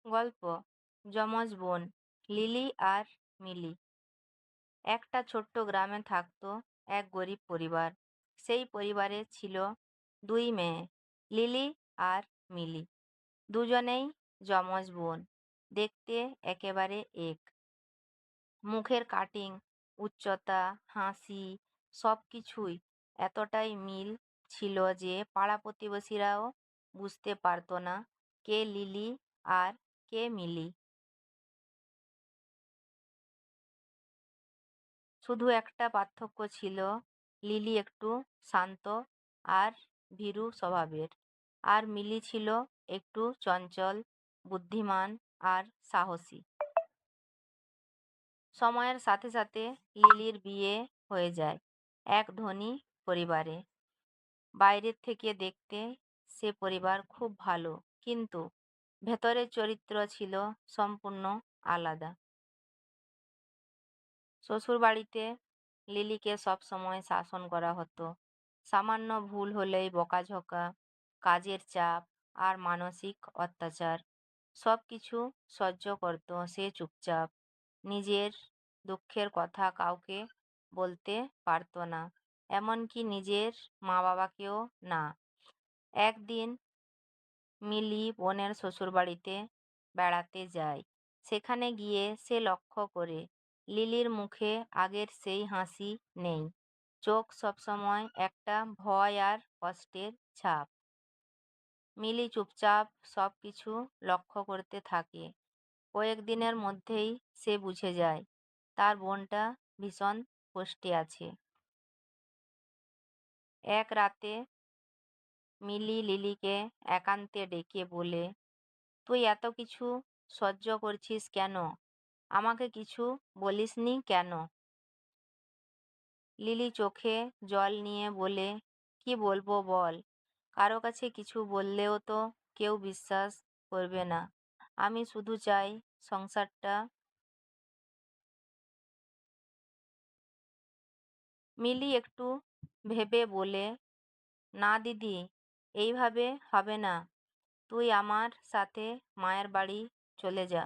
গল্প যমজ বোন লিলি আর মিলি। একটা ছোট্ট গ্রামে থাকতো এক গরিব পরিবার। সেই পরিবারে ছিল দুই মেয়ে, লিলি আর মিলি। দুজনেই যমজ বোন, দেখতে একেবারে এক। মুখের কাটিং, উচ্চতা, হাসি, সবকিছুই এতটাই মিল ছিল যে পাড়া প্রতিবেশীরাও বুঝতে পারতো না কে লিলি আর কে মিলি। শুধু একটা পার্থক্য ছিল, লিলি একটু শান্ত আর ভীরু স্বভাবের, আর মিলি ছিল একটু চঞ্চল, বুদ্ধিমান আর সাহসী। সময়ের সাথে সাথে লিলির বিয়ে হয়ে যায় এক ধনী পরিবারে। বাইরের থেকে দেখতে সে পরিবার খুব ভালো, কিন্তু ভেতরের চরিত্র ছিল সম্পূর্ণ আলাদা। শ্বশুরবাড়িতে লিলিকে সবসময় শাসন করা হতো। সামান্য ভুল হলেই বকাঝকা, কাজের চাপ আর মানসিক অত্যাচার সবকিছু সহ্য করত সে চুপচাপ। নিজের দুঃখের কথা কাউকে বলতে পারত না, এমনকি নিজের মা-বাবাকেও না। একদিন মিলি বোনের শ্বশুরবাড়িতে বেড়াতে যায়। সেখানে গিয়ে সে লক্ষ্য করে লিলির মুখে আগের সেই হাসি নেই। চোখ সবসময় একটা ভয় আর কষ্টের ছাপ। মিলি চুপচাপ সবকিছু লক্ষ্য করতে থাকে। কয়েকদিনের মধ্যেই সে বুঝে যায় তার বোনটা ভীষণ কষ্টে আছে। এক রাতে মিলি লিলিকে একান্তে ডেকে বলে, তুই এত কিছু সহ্য করছিস কেন? আমাকে কিছু বলিসনি কেন? লিলি চোখে জল নিয়ে বলে, কি বলবো বল? কারো কাছে কিছু বললেও তো কেউ বিশ্বাস করবে না। আমি শুধু চাই সংসারটা। মিলি একটু ভেবে বলে, না দিদি, এইভাবে হবে না। তুই আমার সাথে মায়ের বাড়ি চলে যা,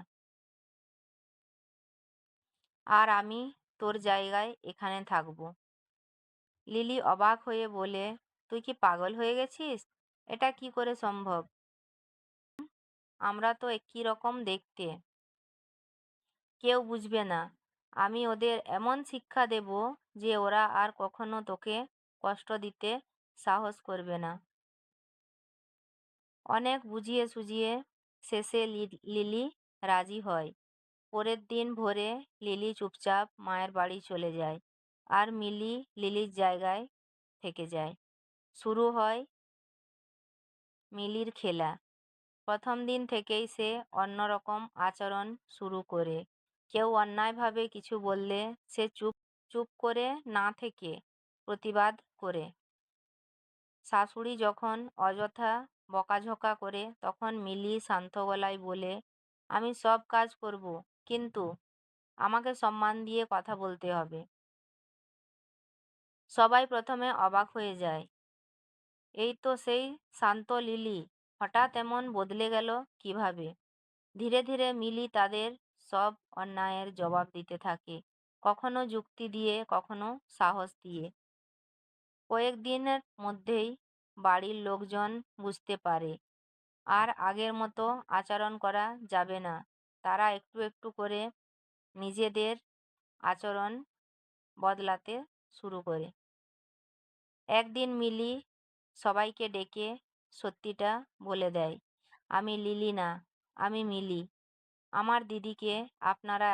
আর আমি তোর জায়গায় এখানে থাকবো। লিলি অবাক হয়ে বলে, তুই কি পাগল হয়ে গেছিস? এটা কি করে সম্ভব? আমরা তো একই রকম দেখতে। কেউ বুঝবে না। আমি ওদের এমন শিক্ষা দেব যে ওরা আর কখনো তোকে কষ্ট দিতে সাহস করবে না। অনেক বুঝিয়ে সুঝিয়ে শেষে লিলি রাজি হয়। পরের দিন ভোরে লিলি চুপচাপ মায়ের বাড়ি চলে যায়, আর মিলি লিলির জায়গায় থেকে যায়। শুরু হয় মিলির খেলা। প্রথম দিন থেকেই সে অন্যরকম আচরণ শুরু করে। কেউ অন্যায়ভাবে কিছু বললে সে চুপ চুপ করে না থেকে প্রতিবাদ করে। শাশুড়ি যখন অযথা বকাঝকা করে তখন মিলি শান্ত গলায় বলে, আমি সব কাজ করব, কিন্তু আমাকে সম্মান দিয়ে কথা বলতে হবে। সবাই প্রথমে অবাক হয়ে যায়। এই তো সেই শান্ত লিলি, হঠাৎ এমন বদলে গেল কিভাবে? ধীরে ধীরে মিলি তাদের সব অন্যায়ের জবাব দিতে থাকে, কখনো যুক্তি দিয়ে, কখনো সাহস দিয়ে। কয়েকদিনের মধ্যেই বাড়ির লোকজন বুঝতে পারে আর আগের মতো আচরণ করা যাবে না। তারা একটু একটু করে নিজেদের আচরণ বদলাতে শুরু করে। একদিন মিলি সবাইকে ডেকে সত্যিটা বলে দেয়, আমি লিলি না, আমি মিলি। আমার দিদিকে আপনারা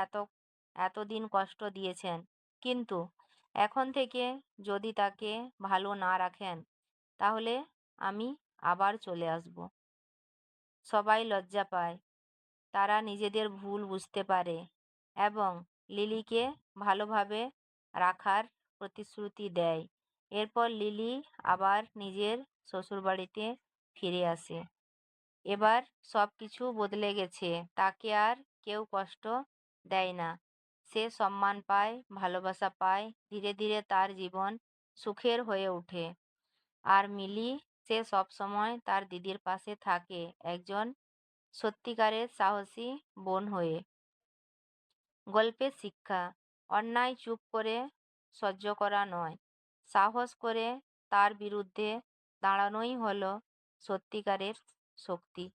এতদিন কষ্ট দিয়েছেন, কিন্তু এখন থেকে যদি তাকে ভালো না রাখেন, তাহলে আমি আবার চলে আসব। সবাই লজ্জা পায়। তারা নিজেদের ভুল বুঝতে পারে এবং লিলিকে ভালোভাবে রাখার প্রতিশ্রুতি দেয়। এরপর লিলি আবার নিজের শ্বশুরবাড়িতে ফিরে আসে। এবার সবকিছু বদলে গেছে। তাকে আর কেউ কষ্ট দেয় না। সে সম্মান পায়, ভালোবাসা পায়। ধীরে ধীরে তার জীবন সুখের হয়ে ওঠে। আর মিলি, সে সবসময় তার দিদির পাশে থাকে, একজন সত্যিকারের সাহসী বোন হয়ে। গল্পের শিক্ষা: অন্যায় চুপ করে সহ্য করা নয়, সাহস করে তার বিরুদ্ধে দাঁড়ানোই হলো সত্যিকারের শক্তি।